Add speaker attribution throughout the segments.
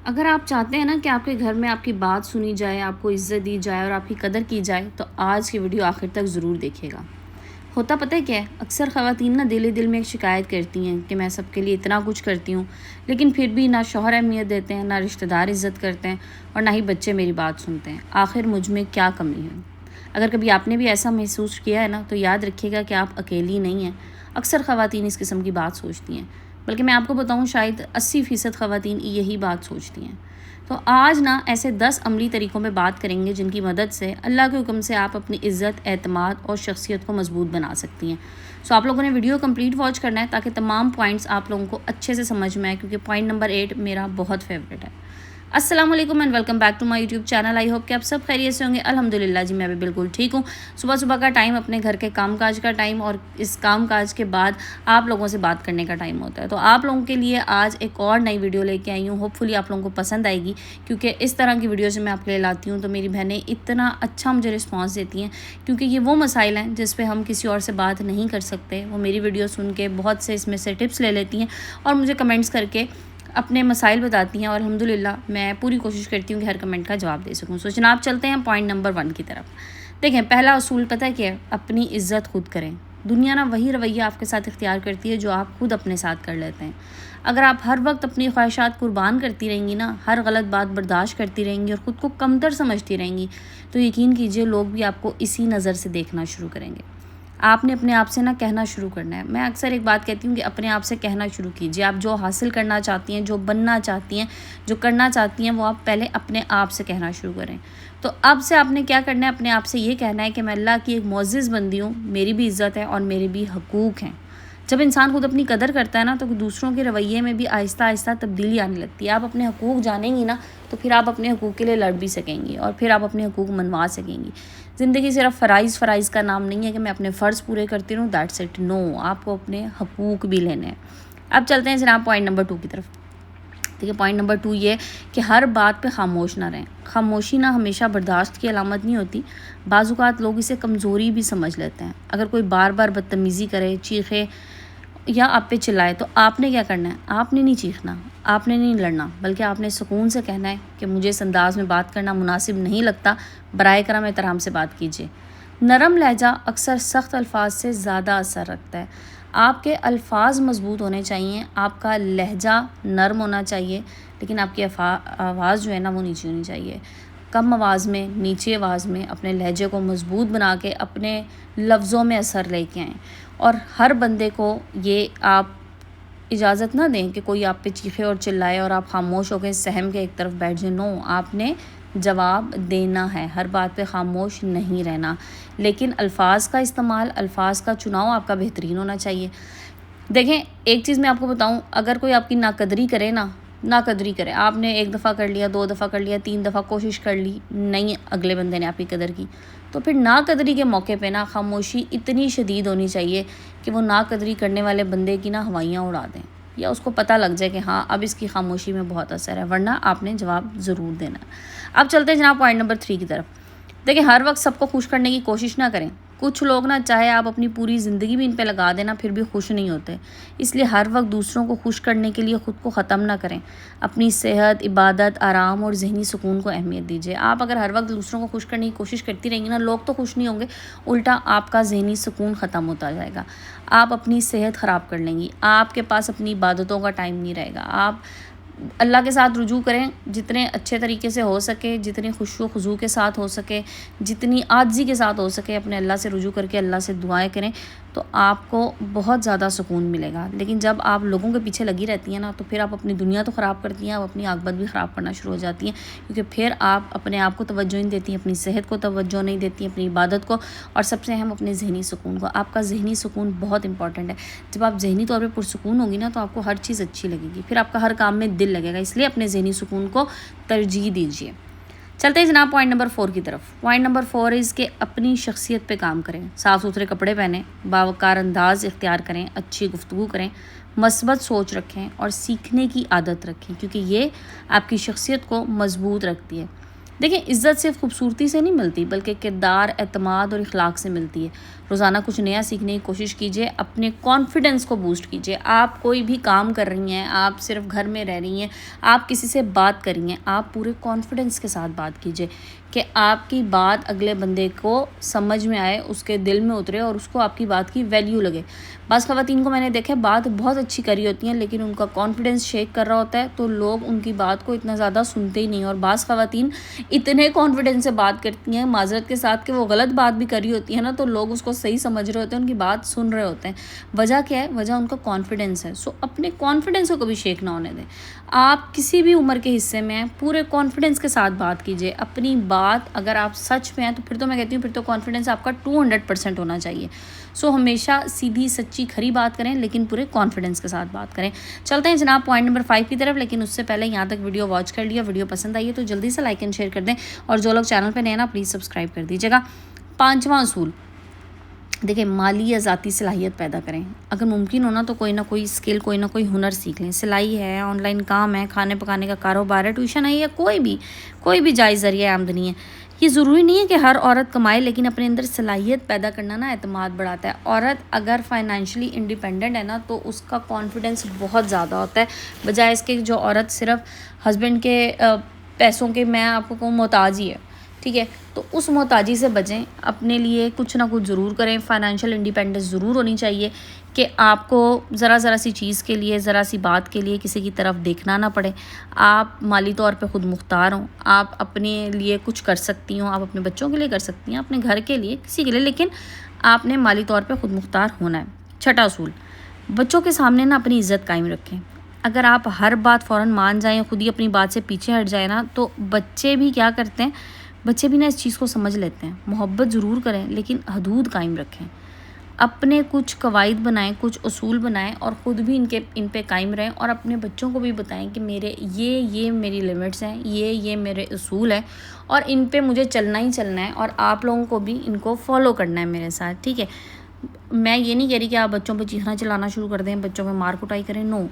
Speaker 1: اگر آپ چاہتے ہیں نا کہ آپ کے گھر میں آپ کی بات سنی جائے، آپ کو عزت دی جائے اور آپ کی قدر کی جائے، تو آج کی ویڈیو آخر تک ضرور دیکھے گا۔ ہوتا پتہ ہے کیا ہے؟ اکثر خواتین نا دل ہی دل میں ایک شکایت کرتی ہیں کہ میں سب کے لیے اتنا کچھ کرتی ہوں، لیکن پھر بھی نہ شوہر اہمیت دیتے ہیں، نہ رشتہ دار عزت کرتے ہیں، اور نہ ہی بچے میری بات سنتے ہیں۔ آخر مجھ میں کیا کمی ہے؟ اگر کبھی آپ نے بھی ایسا محسوس کیا ہے نا، تو یاد رکھیے گا کہ آپ اکیلی نہیں ہیں۔ اکثر خواتین اس قسم کی بات سوچتی ہیں، بلکہ میں آپ کو بتاؤں شاید 80% خواتین یہی بات سوچتی ہیں۔ تو آج نا ایسے 10 عملی طریقوں پہ بات کریں گے جن کی مدد سے اللہ کے حکم سے آپ اپنی عزت، اعتماد اور شخصیت کو مضبوط بنا سکتی ہیں۔ آپ لوگوں نے ویڈیو کمپلیٹ واچ کرنا ہے تاکہ تمام پوائنٹس آپ لوگوں کو اچھے سے سمجھ میں آئے، کیونکہ پوائنٹ نمبر 8 میرا بہت فیوریٹ ہے۔ السلام علیکم and welcome back to my YouTube channel. I hope کہ آپ سب خیریت سے ہوں گے۔ الحمدللہ جی میں بھی بالکل ٹھیک ہوں۔ صبح کا ٹائم اپنے گھر کے کام کاج کا ٹائم، اور اس کام کاج کے بعد آپ لوگوں سے بات کرنے کا ٹائم ہوتا ہے۔ تو آپ لوگوں کے لیے آج ایک اور نئی ویڈیو لے کے آئی ہوں۔ ہوپ فلی آپ لوگوں کو پسند آئے گی، کیونکہ اس طرح کی ویڈیوز میں آپ کے لیے لاتی ہوں تو میری بہنیں اتنا اچھا مجھے رسپانس دیتی ہیں، کیونکہ یہ وہ مسائل ہیں جس پہ ہم کسی اور سے بات نہیں کر سکتے۔ وہ میری ویڈیو سن کے بہت سے اس میں سے ٹپس لے لیتی ہیں اور مجھے کمنٹس کر کے اپنے مسائل بتاتی ہیں، اور الحمدللہ میں پوری کوشش کرتی ہوں کہ ہر کمنٹ کا جواب دے سکوں۔ جناب چلتے ہیں پوائنٹ نمبر 1 کی طرف۔ دیکھیں، پہلا اصول پتہ ہے کیا ہے؟ اپنی عزت خود کریں۔ دنیا نا وہی رویہ آپ کے ساتھ اختیار کرتی ہے جو آپ خود اپنے ساتھ کر لیتے ہیں۔ اگر آپ ہر وقت اپنی خواہشات قربان کرتی رہیں گی نا، ہر غلط بات برداشت کرتی رہیں گی اور خود کو کمتر سمجھتی رہیں گی، تو یقین کیجئے لوگ بھی آپ کو اسی نظر سے دیکھنا شروع کریں گے۔ آپ نے اپنے آپ سے نہ کہنا شروع کرنا ہے۔ میں اکثر ایک بات کہتی ہوں کہ اپنے آپ سے کہنا شروع کیجئے۔ آپ جو حاصل کرنا چاہتی ہیں، جو بننا چاہتی ہیں، جو کرنا چاہتی ہیں، وہ آپ پہلے اپنے آپ سے کہنا شروع کریں۔ تو اب سے آپ نے کیا کرنا ہے؟ اپنے آپ سے یہ کہنا ہے کہ میں اللہ کی ایک معزز بندی ہوں، میری بھی عزت ہے اور میرے بھی حقوق ہیں۔ جب انسان خود اپنی قدر کرتا ہے نا، تو دوسروں کے رویے میں بھی آہستہ آہستہ تبدیلی آنے لگتی ہے۔ آپ اپنے حقوق جانیں گی نا، تو پھر آپ اپنے حقوق کے لیے لڑ بھی سکیں گی، اور پھر آپ اپنے حقوق منوا سکیں گی۔ زندگی صرف فرائض کا نام نہیں ہے کہ میں اپنے فرض پورے کرتی رہوں، دیٹس اٹ۔ نو، آپ کو اپنے حقوق بھی لینے ہیں۔ اب چلتے ہیں جناب پوائنٹ نمبر 2 کی طرف۔ دیکھیے، پوائنٹ نمبر 2 یہ کہ ہر بات پہ خاموش نہ رہیں۔ خاموشی نہ ہمیشہ برداشت کی علامت نہیں ہوتی، بعض اوقات لوگ اسے کمزوری بھی سمجھ لیتے ہیں۔ اگر کوئی بار بار بدتمیزی کرے، چیخے یا آپ پہ چلائے، تو آپ نے کیا کرنا ہے؟ آپ نے نہیں چیخنا، آپ نے نہیں لڑنا، بلکہ آپ نے سکون سے کہنا ہے کہ مجھے اس انداز میں بات کرنا مناسب نہیں لگتا، برائے کرم احترام سے بات کیجیے۔ نرم لہجہ اکثر سخت الفاظ سے زیادہ اثر رکھتا ہے۔ آپ کے الفاظ مضبوط ہونے چاہیے، آپ کا لہجہ نرم ہونا چاہیے، لیکن آپ کی آواز جو ہے نا وہ نیچی ہونی چاہیے۔ کم آواز میں، نیچے آواز میں اپنے لہجے کو مضبوط بنا کے اپنے لفظوں میں اثر لے کے آئیں، اور ہر بندے کو یہ آپ اجازت نہ دیں کہ کوئی آپ پہ چیخے اور چلائے اور آپ خاموش ہو کے سہم کے ایک طرف بیٹھ جائیں۔ نو، آپ نے جواب دینا ہے، ہر بات پہ خاموش نہیں رہنا، لیکن الفاظ کا استعمال، الفاظ کا چناؤ آپ کا بہترین ہونا چاہیے۔ دیکھیں، ایک چیز میں آپ کو بتاؤں، اگر کوئی آپ کی ناقدری کرے نا، ناقدری کرے، آپ نے 1 دفعہ کر لیا، 2 دفعہ کر لیا، 3 دفعہ کوشش کر لی، نہیں اگلے بندے نے آپ کی قدر کی، تو پھر ناقدری کے موقع پہ نا خاموشی اتنی شدید ہونی چاہیے کہ وہ ناقدری کرنے والے بندے کی نا ہوائیاں اڑا دیں، یا اس کو پتہ لگ جائے کہ ہاں اب اس کی خاموشی میں بہت اثر ہے، ورنہ آپ نے جواب ضرور دینا ہے۔ اب چلتے ہیں جناب پوائنٹ نمبر 3 کی طرف۔ دیکھیں، ہر وقت سب کو خوش کرنے کی کوشش نہ کریں۔ کچھ لوگ نا چاہے آپ اپنی پوری زندگی بھی ان پہ لگا دینا، پھر بھی خوش نہیں ہوتے۔ اس لیے ہر وقت دوسروں کو خوش کرنے کے لیے خود کو ختم نہ کریں۔ اپنی صحت، عبادت، آرام اور ذہنی سکون کو اہمیت دیجیے۔ آپ اگر ہر وقت دوسروں کو خوش کرنے کی کوشش کرتی رہیں گی نا، لوگ تو خوش نہیں ہوں گے، الٹا آپ کا ذہنی سکون ختم ہوتا جائے گا۔ آپ اپنی صحت خراب کر لیں گی، آپ کے پاس اپنی عبادتوں کا ٹائم نہیں رہے گا۔ آپ اللہ کے ساتھ رجوع کریں، جتنے اچھے طریقے سے ہو سکے، جتنے خشوع و خضوع کے ساتھ ہو سکے، جتنی عاجزی کے ساتھ ہو سکے، اپنے اللہ سے رجوع کر کے اللہ سے دعائیں کریں، تو آپ کو بہت زیادہ سکون ملے گا۔ لیکن جب آپ لوگوں کے پیچھے لگی رہتی ہیں نا، تو پھر آپ اپنی دنیا تو خراب کرتی ہیں، آپ اپنی عاقبت بھی خراب کرنا شروع ہو جاتی ہیں، کیونکہ پھر آپ اپنے آپ کو توجہ نہیں دیتی ہیں، اپنی صحت کو توجہ نہیں دیتی ہیں، اپنی عبادت کو، اور سب سے اہم اپنے ذہنی سکون کو۔ آپ کا ذہنی سکون بہت امپورٹنٹ ہے۔ جب آپ ذہنی طور پہ پرسکون ہوگی نا، تو آپ کو ہر چیز اچھی لگے گی، پھر آپ کا ہر کام میں دل لگے گا۔ اس لیے اپنے ذہنی سکون کو ترجیح دیجیے۔ چلتے ہیں جناب پوائنٹ نمبر 4 کی طرف۔ پوائنٹ نمبر 4 از کہ اپنی شخصیت پہ کام کریں۔ صاف ستھرے کپڑے پہنیں، باوقار انداز اختیار کریں، اچھی گفتگو کریں، مثبت سوچ رکھیں اور سیکھنے کی عادت رکھیں، کیونکہ یہ آپ کی شخصیت کو مضبوط رکھتی ہے۔ دیکھیں، عزت صرف خوبصورتی سے نہیں ملتی، بلکہ کردار، اعتماد اور اخلاق سے ملتی ہے۔ روزانہ کچھ نیا سیکھنے کی کوشش کیجیے، اپنے کانفیڈنس کو بوسٹ کیجیے۔ آپ کوئی بھی کام کر رہی ہیں، آپ صرف گھر میں رہ رہی ہیں، آپ کسی سے بات کر رہی ہیں، آپ پورے کانفیڈنس کے ساتھ بات کیجیے کہ آپ کی بات اگلے بندے کو سمجھ میں آئے، اس کے دل میں اترے اور اس کو آپ کی بات کی ویلیو لگے۔ بعض خواتین کو میں نے دیکھا بات بہت اچھی کری ہوتی ہیں لیکن ان کا کانفیڈنس شیک کر رہا ہوتا ہے تو لوگ ان کی بات کو اتنا زیادہ سنتے ہی نہیں، اور بعض خواتین اتنے کانفیڈنس سے بات کرتی ہیں معذرت کے ساتھ کہ وہ غلط بات بھی کری ہوتی ہے نا تو لوگ اس کو صحیح سمجھ رہے ہوتے ہیں، ان کی بات سن رہے ہوتے ہیں۔ وجہ کیا ہے؟ وجہ ان کا کانفیڈنس ہے۔ سو اپنے کانفیڈنس کو کبھی شیک نہ ہونے دیں۔ آپ کسی بھی عمر کے حصے میں ہیں، پورے کانفیڈنس کے ساتھ بات کیجیے اپنی بات۔ اگر آپ سچ میں ہیں تو پھر تو میں کہتی ہوں پھر تو کانفیڈنس آپ کا 200% ہونا چاہیے۔ سو ہمیشہ سیدھی سچی کھری بات کریں لیکن پورے کانفیڈنس کے ساتھ بات کریں۔ چلتے ہیں جناب پوائنٹ نمبر 5 کی طرف، لیکن اس سے پہلے یہاں تک ویڈیو واچ کر لیا، ویڈیو پسند آئی ہے تو جلدی سے لائک اینڈ شیئر کر دیں، اور جو لوگ چینل پہ نئے نا پلیز سبسکرائب کر دیجیے گا۔ 5واں اصول، دیکھیں مالی یا ذاتی صلاحیت پیدا کریں۔ اگر ممکن ہونا تو کوئی نہ کوئی اسکل، کوئی نہ کوئی ہنر سیکھ لیں۔ سلائی ہے، آن لائن کام ہے، کھانے پکانے کا کاروبار ہے، ٹیوشن ہے، یا کوئی بھی جائز ذریعہ آمدنی ہے۔ یہ ضروری نہیں ہے کہ ہر عورت کمائے، لیکن اپنے اندر صلاحیت پیدا کرنا نا اعتماد بڑھاتا ہے۔ عورت اگر فائنینشلی انڈیپینڈنٹ ہے نا تو اس کا کانفیڈنس بہت زیادہ ہوتا ہے، بجائے اس کے جو عورت صرف ہسبینڈ کے پیسوں کے میں آپ کو کہوں محتاج ہی ہے، ٹھیک ہے؟ تو اس محتاجی سے بچیں، اپنے لیے کچھ نہ کچھ ضرور کریں۔ فائنینشیل انڈیپینڈنس ضرور ہونی چاہیے کہ آپ کو ذرا سی چیز کے لیے، ذرا سی بات کے لیے کسی کی طرف دیکھنا نہ پڑے۔ آپ مالی طور پہ خود مختار ہوں، آپ اپنے لیے کچھ کر سکتی ہوں، آپ اپنے بچوں کے لیے کر سکتی ہیں، اپنے گھر کے لیے، کسی کے لیے، لیکن آپ نے مالی طور پہ خود مختار ہونا ہے۔ 6واں اصول، بچوں کے سامنے نا اپنی عزت قائم رکھیں۔ اگر آپ ہر بات فوراً مان جائیں، خود ہی اپنی بات سے پیچھے ہٹ جائیں نا تو بچے بھی کیا کرتے ہیں، بچے بھی نا اس چیز کو سمجھ لیتے ہیں۔ محبت ضرور کریں لیکن حدود قائم رکھیں۔ اپنے کچھ قواعد بنائیں، کچھ اصول بنائیں اور خود بھی ان پہ قائم رہیں، اور اپنے بچوں کو بھی بتائیں کہ میرے یہ میری لیمٹس ہیں، یہ میرے اصول ہیں، اور ان پہ مجھے چلنا ہی چلنا ہے، اور آپ لوگوں کو بھی ان کو فالو کرنا ہے میرے ساتھ، ٹھیک ہے؟ میں یہ نہیں کہہ رہی کہ آپ بچوں پہ چیخنا چلانا شروع کر دیں، بچوں پہ مار کٹائی کریں، نو،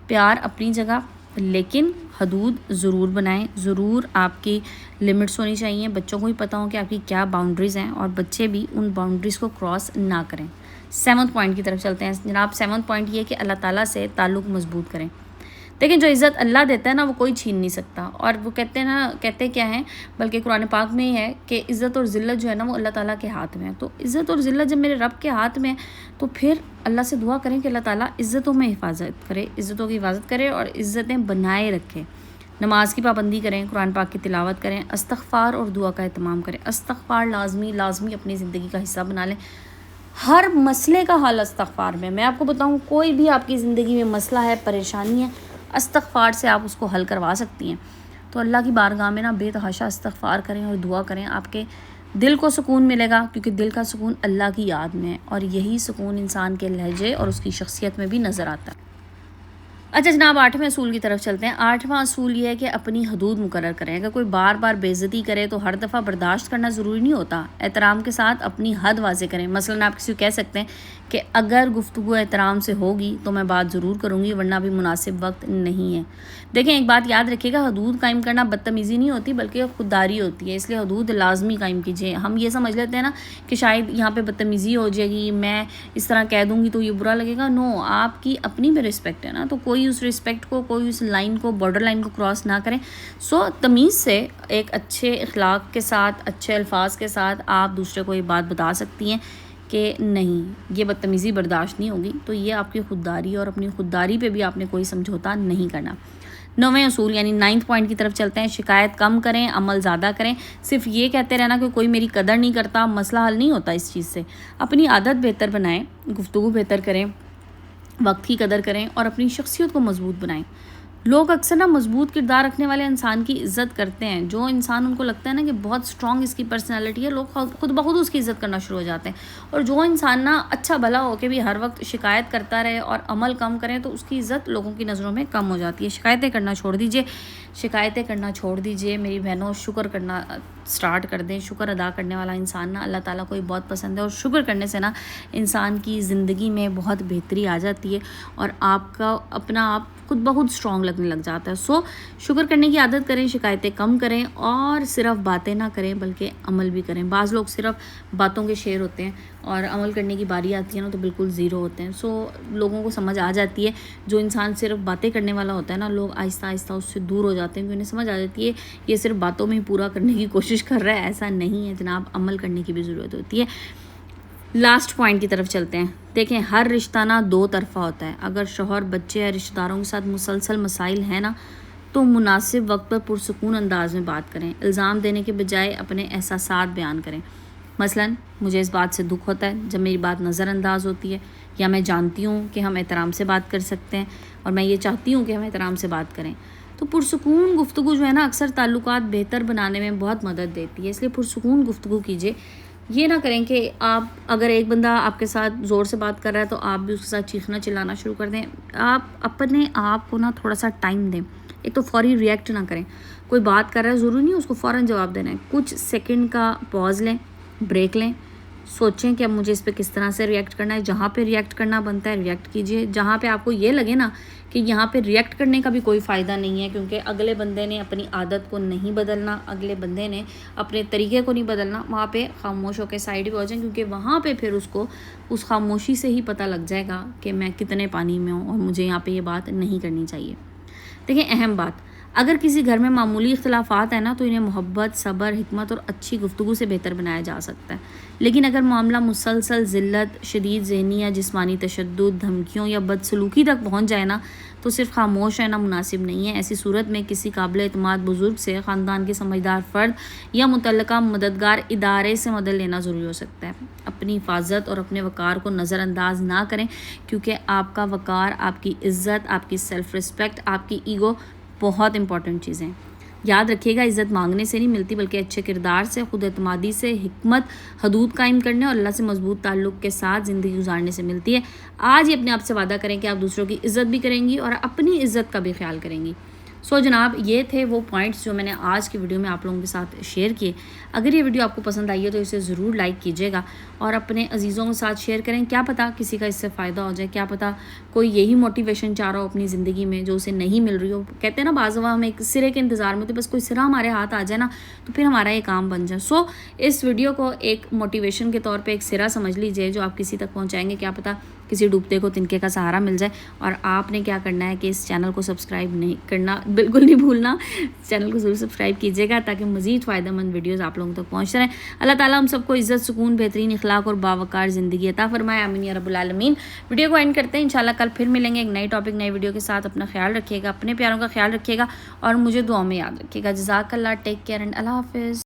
Speaker 1: پیار اپنی جگہ لیکن حدود ضرور بنائیں، ضرور آپ کی لمٹس ہونی چاہیے، بچوں کو بھی پتہ ہو کہ آپ کی کیا باؤنڈریز ہیں، اور بچے بھی ان باؤنڈریز کو کراس نہ کریں۔ 7واں پوائنٹ کی طرف چلتے ہیں جناب۔ 7واں پوائنٹ یہ کہ اللہ تعالیٰ سے تعلق مضبوط کریں۔ دیکھیں جو عزت اللہ دیتا ہے نا وہ کوئی چھین نہیں سکتا، اور وہ کہتے کیا ہیں، بلکہ قرآن پاک میں ہی ہے کہ عزت اور ذلت جو ہے نا وہ اللہ تعالیٰ کے ہاتھ میں ہے۔ تو عزت اور ذلت جب میرے رب کے ہاتھ میں ہے تو پھر اللہ سے دعا کریں کہ اللہ تعالیٰ عزتوں میں حفاظت کرے، عزتوں کی حفاظت کرے اور عزتیں بنائے رکھے۔ نماز کی پابندی کریں، قرآن پاک کی تلاوت کریں، استغفار اور دعا کا اہتمام کریں۔ استغفار لازمی اپنی زندگی کا حصہ بنا لیں۔ ہر مسئلے کا حل استغفار میں آپ کو بتاؤں، کوئی بھی آپ کی زندگی میں مسئلہ ہے، پریشانی ہے، استغفار سے آپ اس کو حل کروا سکتی ہیں۔ تو اللہ کی بارگاہ میں نا بے تحاشا استغفار کریں اور دعا کریں، آپ کے دل کو سکون ملے گا، کیونکہ دل کا سکون اللہ کی یاد میں ہے، اور یہی سکون انسان کے لہجے اور اس کی شخصیت میں بھی نظر آتا ہے۔ اچھا جناب 8ویں اصول کی طرف چلتے ہیں۔ 8واں اصول یہ ہے کہ اپنی حدود مقرر کریں۔ اگر کوئی بار بے عزتی کرے تو ہر دفعہ برداشت کرنا ضروری نہیں ہوتا، احترام کے ساتھ اپنی حد واضح کریں۔ مثلاً آپ کسی کو کہہ سکتے ہیں کہ اگر گفتگو احترام سے ہوگی تو میں بات ضرور کروں گی، ورنہ بھی مناسب وقت نہیں ہے۔ دیکھیں ایک بات یاد رکھیے گا، حدود قائم کرنا بدتمیزی نہیں ہوتی بلکہ خودداری ہوتی ہے، اس لیے حدود لازمی قائم کیجیے۔ ہم یہ سمجھ لیتے ہیں نا کہ شاید یہاں پہ بدتمیزی ہو جائے گی، میں اس طرح کہہ دوں گی تو یہ برا لگے گا، نو، آپ کی اپنی بھی رسپیکٹ ہے نا، تو کوئی اس رسپیکٹ کو، کوئی اس لائن کو، بارڈر لائن کو کراس نہ کریں۔ سو تمیز سے ایک اچھے اخلاق کے ساتھ، اچھے الفاظ کے ساتھ آپ دوسرے کو یہ بات بتا سکتی ہیں کہ نہیں یہ بدتمیزی برداشت نہیں ہوگی، تو یہ آپ کی خودداری، اور اپنی خودداری پہ بھی آپ نے کوئی سمجھوتا نہیں کرنا۔ 9ویں اصول یعنی 9 پوائنٹ کی طرف چلتے ہیں۔ شکایت کم کریں، عمل زیادہ کریں۔ صرف یہ کہتے رہنا کہ کوئی میری قدر نہیں کرتا، مسئلہ حل نہیں ہوتا اس چیز سے۔ اپنی عادت بہتر بنائیں، گفتگو بہتر کریں، وقت کی قدر کریں اور اپنی شخصیت کو مضبوط بنائیں۔ لوگ اکثر نا مضبوط کردار رکھنے والے انسان کی عزت کرتے ہیں۔ جو انسان ان کو لگتا ہے نا کہ بہت سٹرونگ اس کی پرسنالٹی ہے، لوگ خود بخود اس کی عزت کرنا شروع ہو جاتے ہیں۔ اور جو انسان نا اچھا بھلا ہو کے بھی ہر وقت شکایت کرتا رہے اور عمل کم کریں تو اس کی عزت لوگوں کی نظروں میں کم ہو جاتی ہے۔ شکایتیں کرنا چھوڑ دیجیے میری بہنوں، شکر کرنا سٹارٹ کر دیں۔ شکر ادا کرنے والا انسان نا اللہ تعالیٰ کو بہت پسند ہے، اور شکر کرنے سے نا انسان کی زندگی میں بہت بہتری آ جاتی ہے، اور آپ کا اپنا آپ خود بخود سٹرونگ لگنے لگ جاتا ہے. سو شکر کرنے کی عادت کریں, شکایتیں کم کریں اور صرف باتیں نہ کریں بلکہ عمل بھی کریں. بعض لوگ صرف باتوں کے شعر ہوتے ہیں اور عمل کرنے کی باری آتی ہے نا تو بالکل زیرو ہوتے ہیں. سو لوگوں کو سمجھ آ جاتی ہے, جو انسان صرف باتیں کرنے والا ہوتا ہے نا, لوگ آہستہ آہستہ اس سے دور ہو جاتے ہیں کیونکہ انہیں سمجھ آ جاتی ہے یہ صرف باتوں میں ہی پورا کرنے کی کوشش کر رہا ہے. ایسا نہیں ہے جناب, عمل کرنے کی بھی ضرورت ہوتی ہے. لاسٹ پوائنٹ کی طرف چلتے ہیں. دیکھیں, ہر رشتہ نا دو طرفہ ہوتا ہے. اگر شوہر, بچے یا رشتہ داروں کے ساتھ مسلسل مسائل ہیں نا تو مناسب وقت پر پرسکون انداز میں بات کریں. الزام دینے کے بجائے اپنے احساسات بیان کریں. مثلاً مجھے اس بات سے دکھ ہوتا ہے جب میری بات نظر انداز ہوتی ہے, یا میں جانتی ہوں کہ ہم احترام سے بات کر سکتے ہیں اور میں یہ چاہتی ہوں کہ ہم احترام سے بات کریں. تو پرسکون گفتگو جو ہے نا اکثر تعلقات بہتر بنانے میں بہت مدد دیتی ہے. اس لیے پرسکون گفتگو کیجیے. یہ نہ کریں کہ آپ, اگر ایک بندہ آپ کے ساتھ زور سے بات کر رہا ہے تو آپ بھی اس کے ساتھ چیخنا چلانا شروع کر دیں. آپ اپنے آپ کو نا تھوڑا سا ٹائم دیں. ایک تو فوری ریئیکٹ نہ کریں. کوئی بات کر رہا ہے, ضروری نہیں اس کو فوراً جواب دینا ہے. کچھ سیکنڈ کا پاز لیں, بریک لیں, سوچیں کہ اب مجھے اس پہ کس طرح سے ریئیکٹ کرنا ہے. جہاں پہ ریئیکٹ کرنا بنتا ہے ریئیکٹ کیجیے. جہاں پہ آپ کو یہ لگے نا کہ یہاں پہ ریئیکٹ کرنے کا بھی کوئی فائدہ نہیں ہے کیونکہ اگلے بندے نے اپنی عادت کو نہیں بدلنا, اگلے بندے نے اپنے طریقے کو نہیں بدلنا, وہاں پہ خاموش ہو کے سائڈ پہ ہو جائیں کیونکہ وہاں پہ پھر اس کو اس خاموشی سے ہی پتہ لگ جائے گا کہ میں کتنے پانی میں ہوں اور مجھے یہاں پہ یہ بات نہیں کرنی چاہیے. دیکھیں, اہم بات, اگر کسی گھر میں معمولی اختلافات ہیں نا تو انہیں محبت, صبر, حکمت اور اچھی گفتگو سے بہتر بنایا جا سکتا ہے. لیکن اگر معاملہ مسلسل ذلت, شدید ذہنی یا جسمانی تشدد, دھمکیوں یا بدسلوکی تک پہنچ جائے نا تو صرف خاموش رہنا مناسب نہیں ہے. ایسی صورت میں کسی قابل اعتماد بزرگ سے, خاندان کے سمجھدار فرد یا متعلقہ مددگار ادارے سے مدد لینا ضروری ہو سکتا ہے. اپنی حفاظت اور اپنے وقار کو نظر انداز نہ کریں کیونکہ آپ کا وقار, آپ کی عزت, آپ کی سیلف رسپیکٹ, آپ کی ایگو بہت امپورٹنٹ چیزیں. یاد رکھیے گا, عزت مانگنے سے نہیں ملتی بلکہ اچھے کردار سے, خود اعتمادی سے, حکمت, حدود قائم کرنے اور اللہ سے مضبوط تعلق کے ساتھ زندگی گزارنے سے ملتی ہے. آج ہی اپنے آپ سے وعدہ کریں کہ آپ دوسروں کی عزت بھی کریں گی اور اپنی عزت کا بھی خیال کریں گی. سو جناب, یہ تھے وہ پوائنٹس جو میں نے آج کی ویڈیو میں آپ لوگوں کے ساتھ شیئر کیے. اگر یہ ویڈیو آپ کو پسند آئی ہے تو اسے ضرور لائک کیجیے گا اور اپنے عزیزوں کے ساتھ شیئر کریں. کیا پتہ کسی کا اس سے فائدہ ہو جائے, کیا پتہ کوئی یہی موٹیویشن چاہ رہا ہو اپنی زندگی میں جو اسے نہیں مل رہی ہو. کہتے ہیں نا بعض دفعہ ہم ایک سرے کے انتظار میں, تو بس کوئی سرا ہمارے ہاتھ آ جائے نا تو پھر ہمارا یہ کام بن جائے. سو اس ویڈیو کو ایک موٹیویشن کے طور پہ ایک سرا سمجھ لیجیے جو آپ کسی تک پہنچائیں گے. کیا پتہ کسی ڈوبتے کو تنکے کا سہارا مل جائے. اور آپ نے کیا کرنا ہے کہ اس چینل کو سبسکرائب نہیں کرنا, بالکل نہیں بھولنا. چینل کو ضرور سبسکرائب کیجیے گا تاکہ مزید فائدہ مند ویڈیوز آپ لوگوں تک پہنچتے رہیں. اللہ تعالیٰ ہم سب کو عزت, سکون, بہترین اخلاق اور باوقار زندگی عطا فرمائے. آمین یا رب العالمین. ویڈیو کو اینڈ کرتے ہیں. انشاءاللہ کل پھر ملیں گے ایک نئی ٹاپک, نئی ویڈیو کے ساتھ. اپنا خیال رکھیے گا, اپنے پیاروں کا خیال رکھیے گا اور مجھے دعاؤں میں یاد رکھیے گا. جزاک اللہ. ٹیک کیئر اینڈ اللہ حافظ.